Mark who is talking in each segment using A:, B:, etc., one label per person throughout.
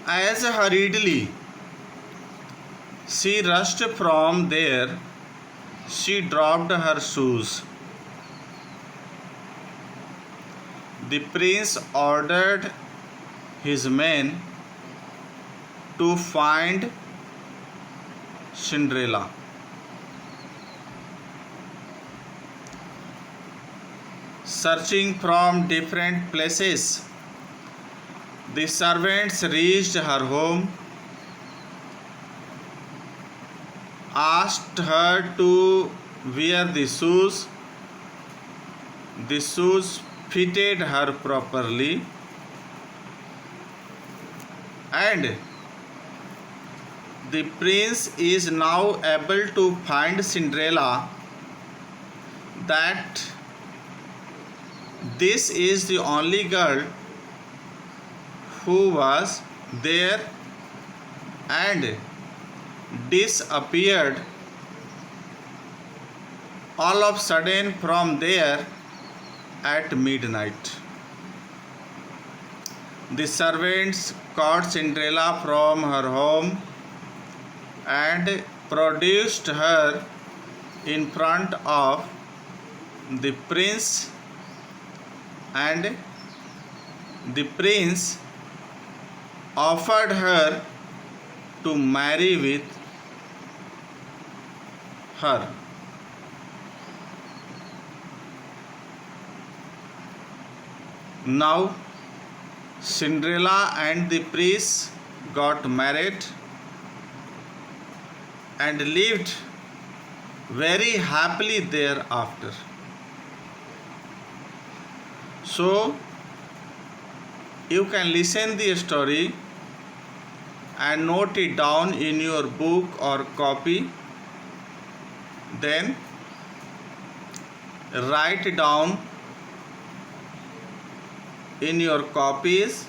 A: As hurriedly she rushed from there, she dropped her shoes. The prince ordered his men to find Cinderella. Searching from different places, the servants reached her home, asked her to wear the shoes. The shoes fitted her properly, and the prince is now able to find Cinderella, that this is the only girl who was there and disappeared all of a sudden from there at midnight. The servants caught Cinderella from her home and produced her in front of the prince, and the prince offered her to marry with her. Now Cinderella and the prince got married and lived very happily thereafter. So you can listen the story and note it down in your book or copy. Then write down in your copies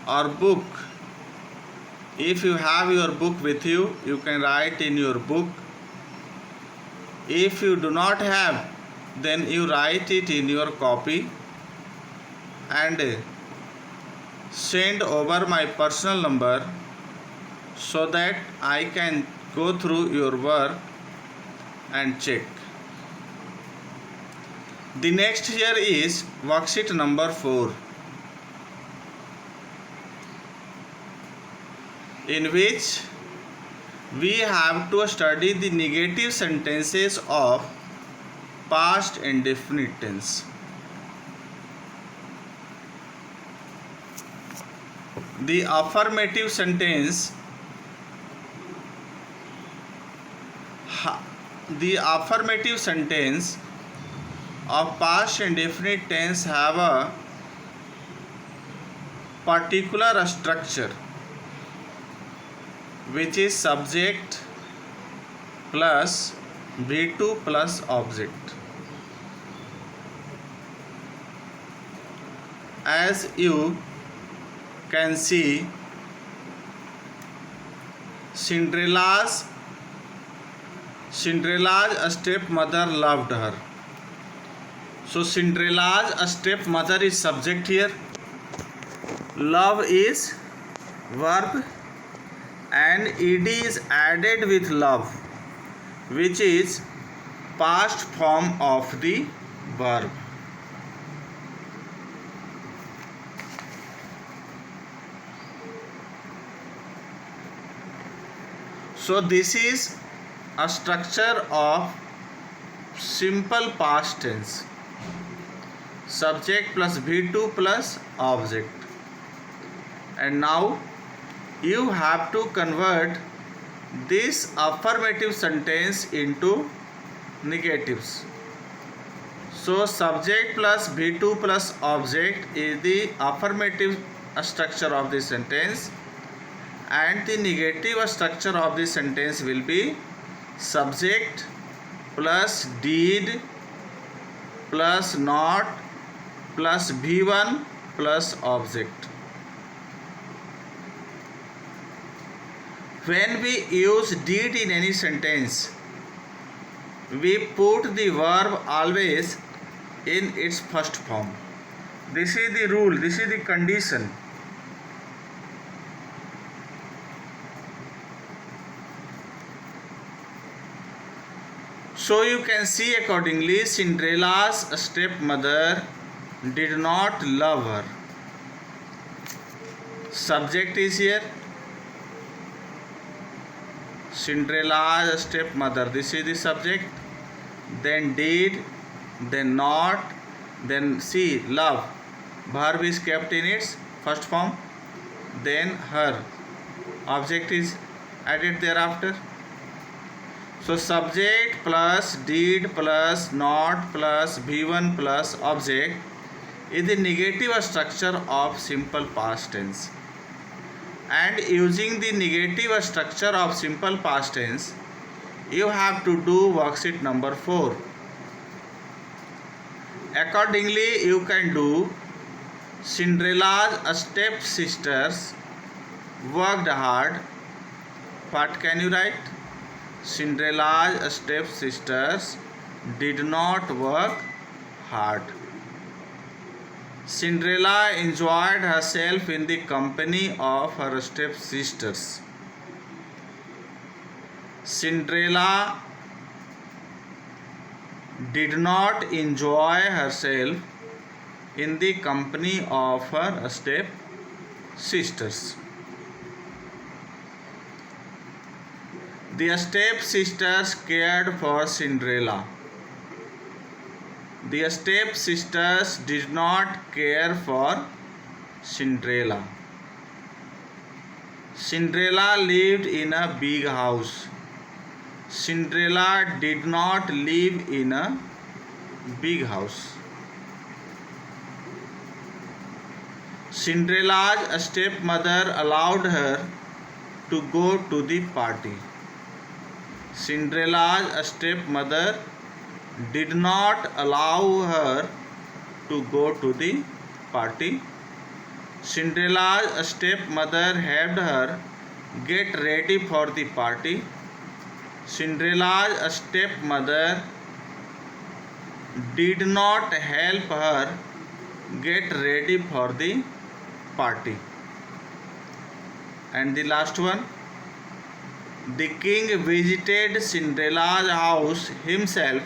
A: or book. If you have your book with you, you can write in your book. If you do not have, then you write it in your copy and send over my personal number so that I can go through your work and check. The next here is worksheet number 4, in which we have to study the negative sentences of past indefinite tense. The affirmative sentence of past indefinite tense have a particular structure, which is subject plus V2 plus object. As you can see, Cinderella's stepmother loved her. So Cinderella's stepmother is subject here, love is verb, and ed is added with love, which is past form of the verb. So this is a structure of simple past tense. Subject plus V2 plus object. And now you have to convert this affirmative sentence into negatives. So subject plus V2 plus object is the affirmative structure of the sentence, and the negative structure of the sentence will be subject plus did plus not plus V1 plus object. When we use did in any sentence, we put the verb always in its first form. This is the rule, this is the condition. So you can see accordingly, Cinderella's stepmother did not love her. Subject is here. Cinderella's stepmother, this is the subject. Then did, then not, then see, love. Verb is kept in its first form. Then her. Object is added thereafter. So subject plus did plus not plus V1 plus object is the negative structure of simple past tense. And using the negative structure of simple past tense, you have to do worksheet number 4. Accordingly, you can do Cinderella's stepsisters worked hard. What can you write? Cinderella's stepsisters did not work hard. Cinderella enjoyed herself in the company of her stepsisters. Cinderella did not enjoy herself in the company of her stepsisters. The stepsisters cared for Cinderella. The stepsisters did not care for Cinderella. Cinderella lived in a big house. Cinderella did not live in a big house. Cinderella's stepmother allowed her to go to the party. Cinderella's stepmother did not allow her to go to the party. Cinderella's stepmother helped her get ready for the party. Cinderella's stepmother did not help her get ready for the party. And the last one, the king visited Cinderella's house himself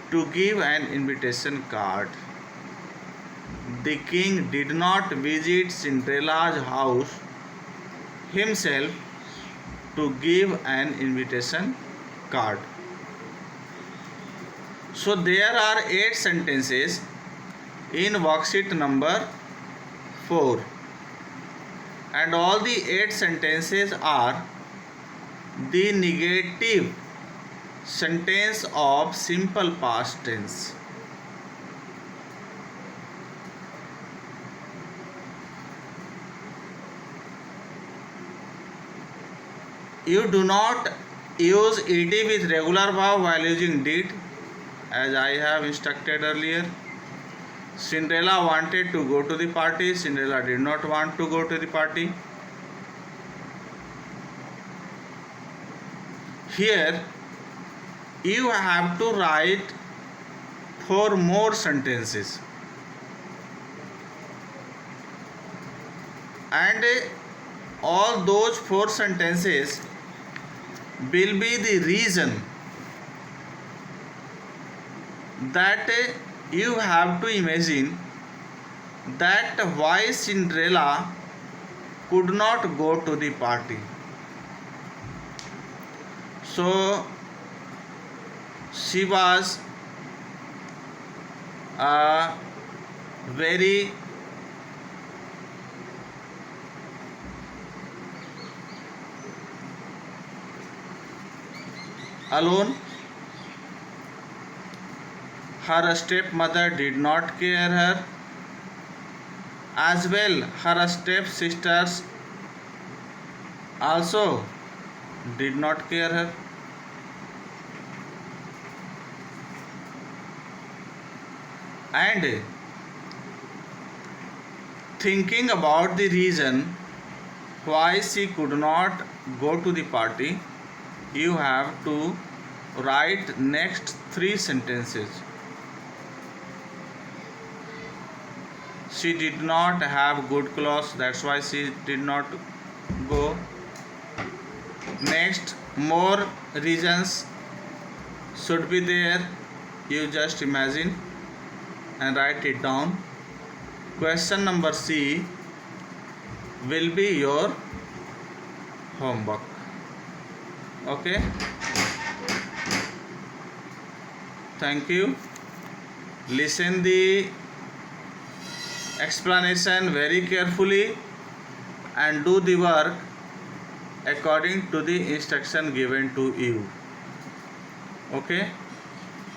A: to give an invitation card. The king did not visit Cinderella's house himself to give an invitation card. So there are 8 sentences in worksheet number 4, and all the 8 sentences are the negative sentence of simple past tense. You do not use ed with regular verb while using did, as I have instructed earlier. Cinderella wanted to go to the party. Cinderella did not want to go to the party. Here you have to write 4 more sentences, and all those 4 sentences will be the reason that you have to imagine that why Cinderella could not go to the party. So she was very alone. Her stepmother did not care her. As well, her stepsisters also did not care her. And thinking about the reason why she could not go to the party, you have to write next 3 sentences. She did not have good clothes, that's why she did not go. Next, more reasons. should be there. You just imagine and write it down. Question number C will be your homework. Okay, thank you. Listen the explanation very carefully and do the work according to the instruction given to you. Okay.